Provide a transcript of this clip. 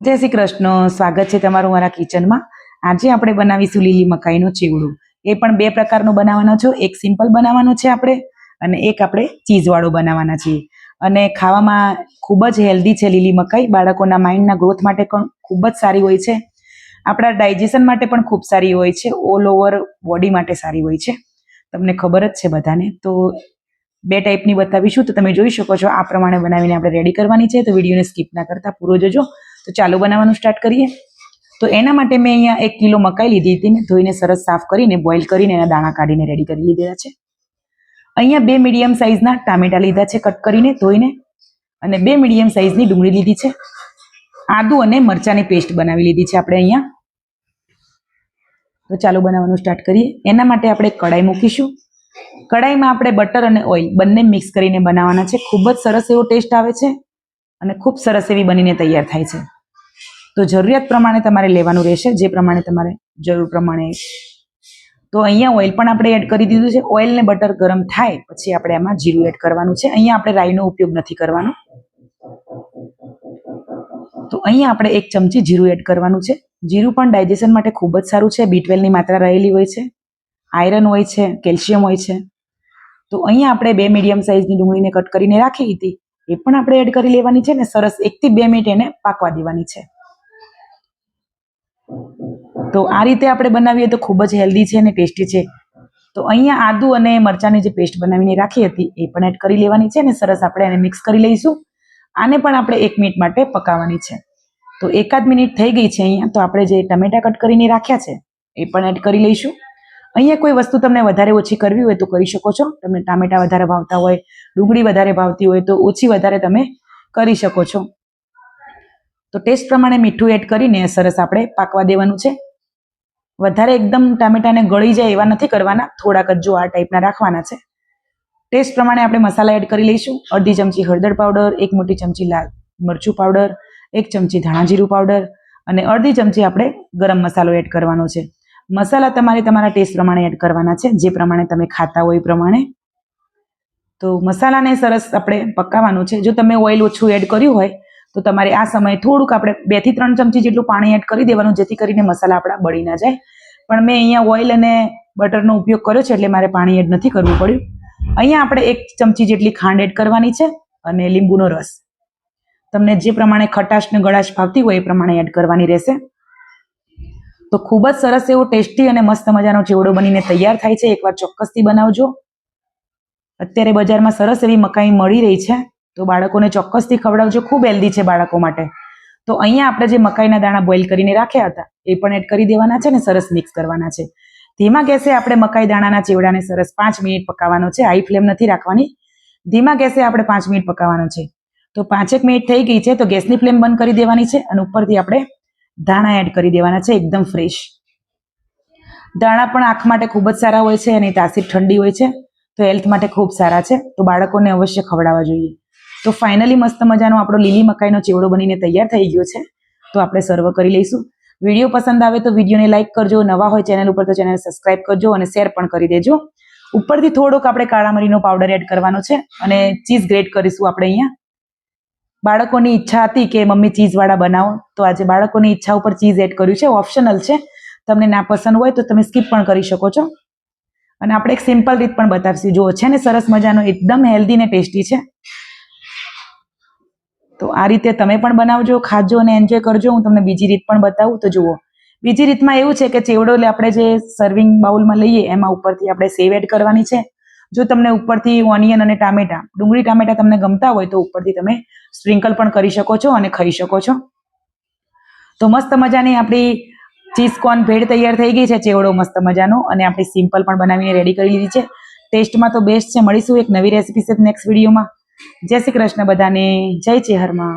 જય શ્રી કૃષ્ણ, સ્વાગત છે તમારું મારા કિચનમાં। આજે આપણે બનાવીશું લીલી મકાઈનો ચેવડો। એ પણ બે પ્રકારનો બનાવવાનો છે, એક સિમ્પલ બનાવવાનો છે આપણે, અને એક આપણે ચીઝવાળો બનાવવાના છીએ। અને ખાવામાં ખૂબ જ હેલ્ધી છે લીલી મકાઈ, બાળકોના માઇન્ડના ગ્રોથ માટે પણ ખૂબ જ સારી હોય છે, આપણા ડાયજેશન માટે પણ ખૂબ સારી હોય છે, ઓલ ઓવર બોડી માટે સારી હોય છે, તમને ખબર જ છે બધાને। તો બે ટાઈપની બતાવીશું, તો તમે જોઈ શકો છો આ પ્રમાણે બનાવીને આપણે રેડી કરવાની છે। તો વિડીયોને સ્કીપ ના કરતા પૂરો જોજો। તો ચાલો બનાવવાનું સ્ટાર્ટ કરીએ। તો એના માટે મેં અહીંયા 1 કિલો મકાઈ લીધી હતી ને ધોઈને સરસ સાફ કરીને બોઇલ કરીને એના દાણા કાઢીને રેડી કરી લીધેલા છે। અહીંયા 2 મીડિયમ સાઇઝના ટામેટા લીધા છે કટ કરીને ધોઈને, અને 2 મીડિયમ સાઇઝની ડુંગળી લીધી છે। આદુ અને મરચાંની પેસ્ટ બનાવી લીધી છે આપણે અહીંયા। તો ચાલો બનાવવાનું સ્ટાર્ટ કરીએ। એના માટે આપણે કઢાઈ મૂકીશું। કઢાઈમાં આપણે બટર અને ઓઇલ બંને મિક્સ કરીને બનાવવાના છે। ખૂબ જ સરસ એવો ટેસ્ટ આવે છે અને ખૂબ સરસ એવી બનીને તૈયાર થાય છે। તો જરૂરિયાત પ્રમાણે તમારે લેવાનું રહેશે, જે પ્રમાણે તમારે જરૂર પ્રમાણે। તો અહીંયા ઓઇલ પણ આપણે એડ કરી દીધું છે। ઓઇલ ને બટર ગરમ થાય પછી આપણે આમાં જીરું એડ કરવાનું છે। અહીંયા આપણે રાઈનો ઉપયોગ નથી કરવાનો। તો અહીંયા આપણે 1 ચમચી જીરું એડ કરવાનું છે। જીરું પણ ડાયજેશન માટે ખૂબ જ સારું છે, B12 ની માત્રા રહેલી હોય છે, આયરન હોય છે, કેલ્શિયમ હોય છે। તો અહીંયા આપણે 2 મીડિયમ સાઇઝની ડુંગળીને કટ કરીને રાખી હતી, એ પણ આપણે એડ કરી લેવાની છે ને સરસ 1 થી 2 મિનિટ એને પાકવા દેવાની છે। તો આ રીતે આપણે બનાવીએ તો ખૂબ જ હેલ્ધી છે અને ટેસ્ટી છે। તો અહીંયા આદુ અને મરચાંની જે પેસ્ટ બનાવીને રાખી હતી એ પણ એડ કરી લેવાની છે ને સરસ આપણે એને મિક્સ કરી લઈશું। આને પણ આપણે 1 મિનિટ માટે પકાવવાની છે। તો 1 મિનિટ થઈ ગઈ છે અહીંયા। તો આપણે જે ટમેટા કટ કરીને રાખ્યા છે એ પણ એડ કરી લઈશું। અહીંયા કોઈ વસ્તુ તમને વધારે ઓછી કરવી હોય તો કરી શકો છો। તમને ટામેટા વધારે ભાવતા હોય, ડુંગળી વધારે ભાવતી હોય તો ઓછી વધારે તમે કરી શકો છો। તો ટેસ્ટ પ્રમાણે મીઠું એડ કરીને સરસ આપણે પાકવા દેવાનું છે। વધારે એકદમ ટામેટાને ગળી જાય એવા નથી કરવાના, થોડાક જ જો આ ટાઈપના રાખવાના છે। ટેસ્ટ પ્રમાણે આપણે મસાલા એડ કરી લઈશું। અડધી ચમચી હળદર પાવડર, 1 મોટી ચમચી લાલ મરચું પાવડર, 1 ચમચી ધાણા જીરું પાવડર અને અડધી ચમચી આપણે ગરમ મસાલો એડ કરવાનો છે। મસાલા તમારે તમારા ટેસ્ટ પ્રમાણે એડ કરવાના છે, જે પ્રમાણે તમે ખાતા હોય એ પ્રમાણે। તો મસાલાને સરસ આપણે પકાવવાનું છે। જો તમે ઓઇલ ઓછું એડ કર્યું હોય તો તમારે આ સમયે થોડુંક આપણે 2 થી 3 ચમચી જેટલું પાણી એડ કરી દેવાનું, જેથી કરીને મસાલા આપણા બળી ના જાય। પણ મેં અહીંયા ઓઇલ અને બટરનો ઉપયોગ કર્યો છે એટલે મારે પાણી એડ નથી કરવું પડ્યું। અહીંયા આપણે 1 ચમચી જેટલી ખાંડ એડ કરવાની છે અને લીંબુનો રસ તમને જે પ્રમાણે ખટાશ ને ગળાશ ભાવતી હોય એ પ્રમાણે એડ કરવાની રહેશે। તો ખૂબ જ સરસ એવો ટેસ્ટી અને મસ્ત મજાનો ચેવડો બનીને તૈયાર થાય છે। એકવાર ચોક્કસથી બનાવજો। અત્યારે બજારમાં સરસ એવી મકાઈ મળી રહી છે, તો બાળકોને ચોક્કસથી ખવડાવજો, ખૂબ હેલ્ધી છે બાળકો માટે। તો અહીંયા આપણે જે મકાઈના દાણા બોઇલ કરીને રાખ્યા હતા એ પણ એડ કરી દેવાના છે ને સરસ મિક્સ કરવાના છે। ધીમા ગેસે આપણે મકાઈ દાણાના ચેવડાને સરસ 5 મિનિટ પકાવવાનો છે। હાઈ ફ્લેમ નથી રાખવાની, ધીમા ગેસે આપણે 5 મિનિટ પકાવવાનો છે। તો 5 મિનિટ થઈ ગઈ છે તો ગેસની ફ્લેમ બંધ કરી દેવાની છે અને ઉપરથી આપણે ધાણા એડ કરી દેવાના છે, એકદમ ફ્રેશ। ધાણા પણ આંખ માટે ખૂબ જ સારા હોય છે અને તાસીર ઠંડી હોય છે, તો હેલ્થ માટે ખૂબ સારા છે, તો બાળકોને અવશ્ય ખવડાવવા જોઈએ। તો ફાઇનલી મસ્ત મજાનો આપણો લીલી મકાઈનો ચેવડો બનીને તૈયાર થઈ ગયો છે। તો આપણે સર્વ કરી લઈશું। વિડીયો પસંદ આવે તો વિડીયોને લાઇક કરજો, નવા હોય ચેનલ ઉપર તો ચેનલ સબસ્ક્રાઇબ કરજો અને શેર પણ કરી દેજો। ઉપરથી થોડોક આપણે કાળા મરીનો પાવડર એડ કરવાનો છે અને ચીઝ ગ્રેટ કરીશું આપણે અહીંયા। બાળકોની ઈચ્છા હતી કે મમ્મી ચીઝવાળા બનાવો, તો આજે બાળકોની ઈચ્છા ઉપર ચીઝ એડ કર્યું છે, ઓપ્શનલ છે, તમને ના પસંદ હોય તો તમે સ્કીપ પણ કરી શકો છો। અને આપણે એક સિમ્પલ રીત પણ બતાવીશું, જો છે ને સરસ મજાનો એકદમ હેલ્ધી ને ટેસ્ટી છે। તો આ રીતે તમે પણ બનાવજો, ખાજો અને એન્જોય કરજો। હું તમને બીજી રીત પણ બતાવું તો જુઓ। બીજી રીતમાં એવું છે કે ચેવડો આપણે જે સર્વિંગ બાઉલમાં લઈએ એમાં ઉપરથી આપણે સેવ એડ કરવાની છે। જો તમને ઉપરથી ઓનિયન અને ટામેટા, ડુંગળી ટામેટા તમને ગમતા હોય તો ઉપરથી તમે સ્પ્રિંકલ પણ કરી શકો છો અને ખાઈ શકો છો। તો મસ્ત મજાની આપણી ચીઝ કોર્ન ભેળ તૈયાર થઈ ગઈ છે, ચેવડો મસ્ત મજાનો, અને આપણી સિમ્પલ પણ બનાવીને રેડી કરી લીધી છે। ટેસ્ટમાં તો બેસ્ટ છે। મળીશું એક નવી રેસીપી સાથે નેક્સ્ટ વિડીયોમાં। જય શ્રી કૃષ્ણ બધાને, જય ચેહરમાં।